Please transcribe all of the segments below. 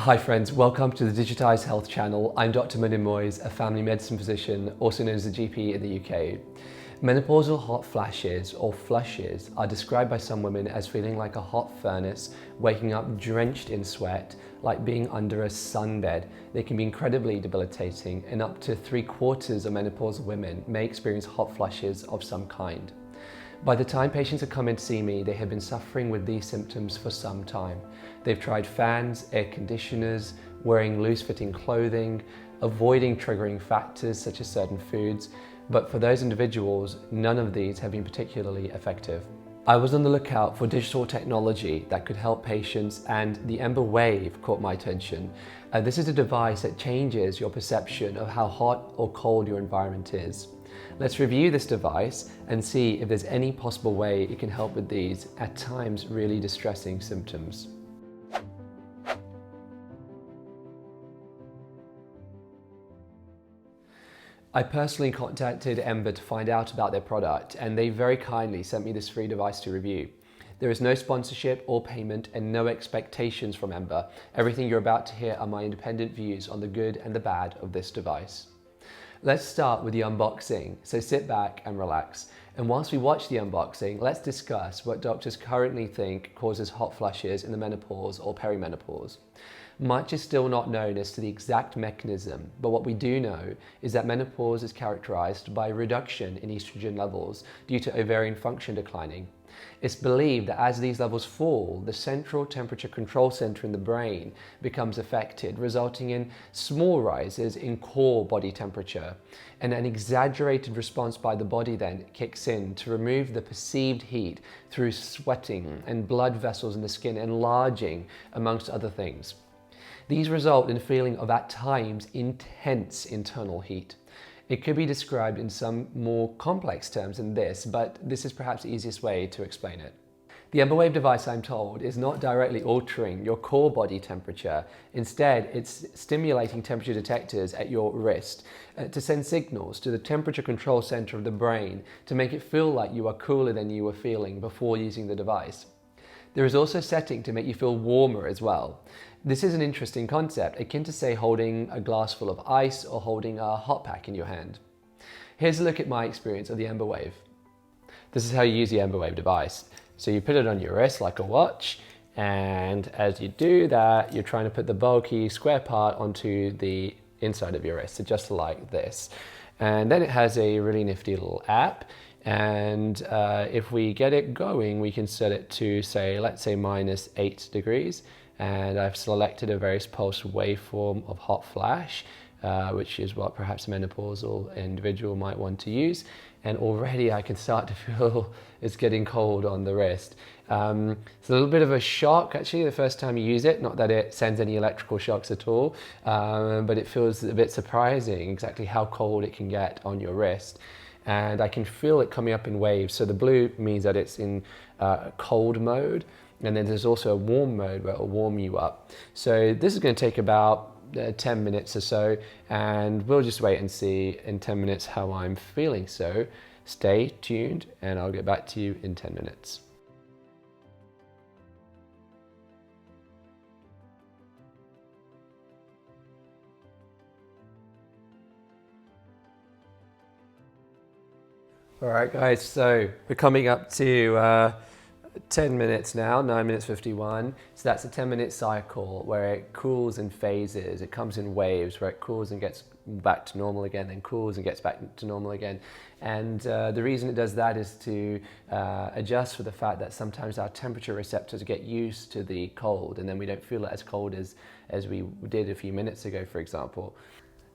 Hi friends, welcome to the Digitized Health channel. I'm Dr. Munim Moiz, a family medicine physician, also known as a GP in the UK. Menopausal hot flashes or flushes are described by some women as feeling like a hot furnace, waking up drenched in sweat, like being under a sunbed. They can be incredibly debilitating, and up to 3/4 of menopausal women may experience hot flushes of some kind. By the time patients have come in to see me, they have been suffering with these symptoms for some time. They've tried fans, air conditioners, wearing loose-fitting clothing, avoiding triggering factors such as certain foods, but for those individuals, none of these have been particularly effective. I was on the lookout for digital technology that could help patients, and the Embr Wave caught my attention. This is a device that changes your perception of how hot or cold your environment is. Let's review this device and see if there's any possible way it can help with these, at times, really distressing symptoms. I personally contacted Embr to find out about their product, and they very kindly sent me this free device to review. There is no sponsorship or payment and no expectations from Embr. Everything you're about to hear are my independent views on the good and the bad of this device. Let's start with the unboxing, so sit back and relax. And whilst we watch the unboxing, let's discuss what doctors currently think causes hot flushes in the menopause or perimenopause. Much is still not known as to the exact mechanism, but what we do know is that menopause is characterized by a reduction in estrogen levels due to ovarian function declining. It's believed that as these levels fall, the central temperature control center in the brain becomes affected, resulting in small rises in core body temperature. And an exaggerated response by the body then kicks in to remove the perceived heat through sweating and blood vessels in the skin enlarging, amongst other things. These result in a feeling of, at times, intense internal heat. It could be described in some more complex terms than this, but this is perhaps the easiest way to explain it. The Embr Wave device, I'm told, is not directly altering your core body temperature. Instead, it's stimulating temperature detectors at your wrist to send signals to the temperature control center of the brain to make it feel like you are cooler than you were feeling before using the device. There is also a setting to make you feel warmer as well. This is an interesting concept, akin to, say, holding a glass full of ice or holding a hot pack in your hand. Here's a look at my experience of the Embr Wave. This is how you use the Embr Wave device. So you put it on your wrist like a watch, and as you do that, you're trying to put the bulky square part onto the inside of your wrist, so just like this. And then it has a really nifty little app. And if we get it going, we can set it to, say, let's say -8 degrees. And I've selected a various pulse waveform of hot flash, which is what perhaps a menopausal individual might want to use. And already I can start to feel it's getting cold on the wrist. It's a little bit of a shock, actually, the first time you use it. Not that it sends any electrical shocks at all, but it feels a bit surprising exactly how cold it can get on your wrist. And I can feel it coming up in waves. So the blue means that it's in cold mode, and then there's also a warm mode where it will warm you up. So this is going to take about 10 minutes or so, and we'll just wait and see in 10 minutes how I'm feeling. So stay tuned, and I'll get back to you in 10 minutes. All right, guys, so we're coming up to 10 minutes now, 9 minutes 51. So that's a 10-minute cycle where it cools in phases. It comes in waves where it cools and gets back to normal again, then cools and gets back to normal again. And the reason it does that is to adjust for the fact that sometimes our temperature receptors get used to the cold, and then we don't feel it as cold as we did a few minutes ago, for example.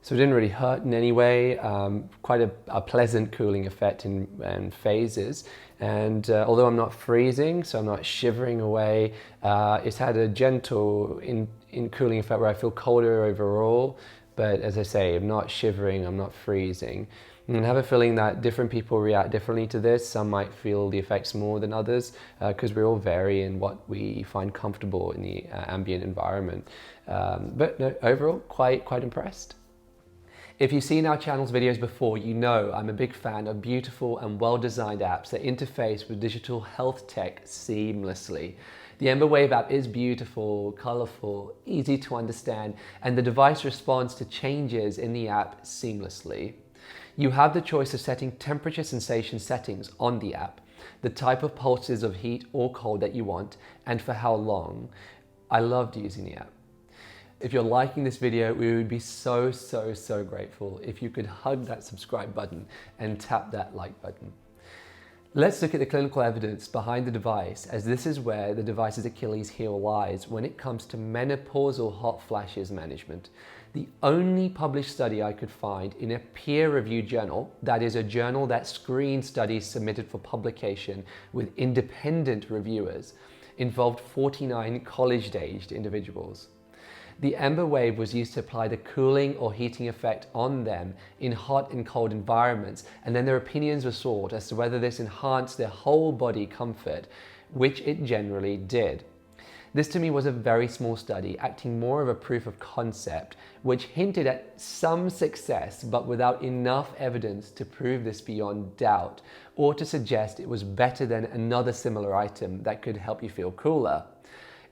So it didn't really hurt in any way, quite a pleasant cooling effect in phases. And although I'm not freezing, so I'm not shivering away, it's had a gentle in cooling effect where I feel colder overall. But as I say, I'm not shivering, I'm not freezing. And I have a feeling that different people react differently to this. Some might feel the effects more than others because we all vary in what we find comfortable in the ambient environment. But no, overall, quite impressed. If you've seen our channel's videos before, you know I'm a big fan of beautiful and well-designed apps that interface with digital health tech seamlessly. The Embr Wave app is beautiful, colorful, easy to understand, and the device responds to changes in the app seamlessly. You have the choice of setting temperature sensation settings on the app, the type of pulses of heat or cold that you want, and for how long. I loved using the app. If you're liking this video, we would be so grateful if you could hug that subscribe button and tap that like button. Let's look at the clinical evidence behind the device, as this is where the device's Achilles heel lies when it comes to menopausal hot flashes management. The only published study I could find in a peer-reviewed journal, that is a journal that screens studies submitted for publication with independent reviewers, involved 49 college-aged individuals. The Embr Wave was used to apply the cooling or heating effect on them in hot and cold environments, and then their opinions were sought as to whether this enhanced their whole body comfort, which it generally did. This to me was a very small study, acting more of a proof of concept, which hinted at some success, but without enough evidence to prove this beyond doubt, or to suggest it was better than another similar item that could help you feel cooler.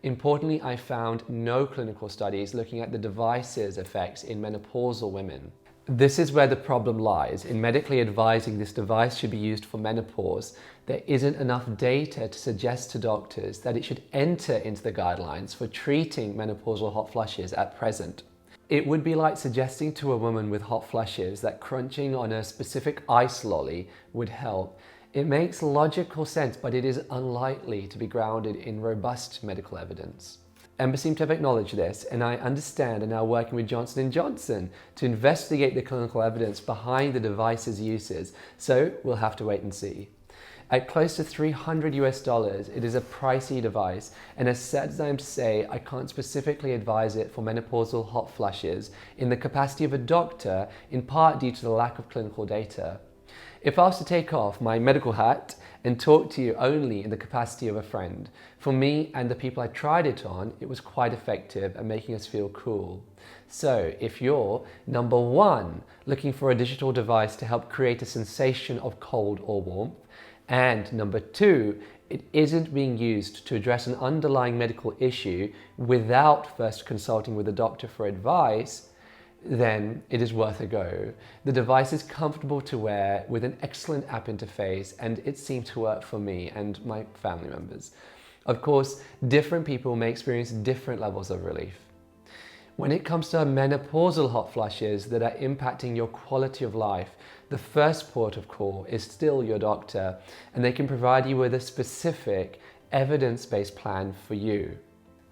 Importantly, I found no clinical studies looking at the device's effects in menopausal women. This is where the problem lies. In medically advising this device should be used for menopause, there isn't enough data to suggest to doctors that it should enter into the guidelines for treating menopausal hot flushes at present. It would be like suggesting to a woman with hot flushes that crunching on a specific ice lolly would help. It makes logical sense, but it is unlikely to be grounded in robust medical evidence. Embr seem to have acknowledged this, and I understand are now working with Johnson & Johnson to investigate the clinical evidence behind the device's uses, so we'll have to wait and see. At close to $300 US, it is a pricey device, and as sad as I am to say, I can't specifically advise it for menopausal hot flushes in the capacity of a doctor, in part due to the lack of clinical data. If I was to take off my medical hat and talk to you only in the capacity of a friend, for me and the people I tried it on, it was quite effective at making us feel cool. So if you're, number one, looking for a digital device to help create a sensation of cold or warmth, and number two, it isn't being used to address an underlying medical issue without first consulting with a doctor for advice, then it is worth a go. The device is comfortable to wear with an excellent app interface, and it seemed to work for me and my family members. Of course, different people may experience different levels of relief. When it comes to menopausal hot flushes that are impacting your quality of life, the first port of call is still your doctor, and they can provide you with a specific, evidence-based plan for you.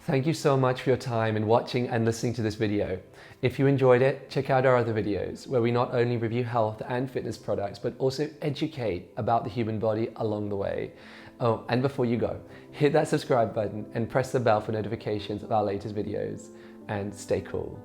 Thank you so much for your time in watching and listening to this video. If you enjoyed it, check out our other videos where we not only review health and fitness products, but also educate about the human body along the way. Oh, and before you go, hit that subscribe button and press the bell for notifications of our latest videos, and stay cool.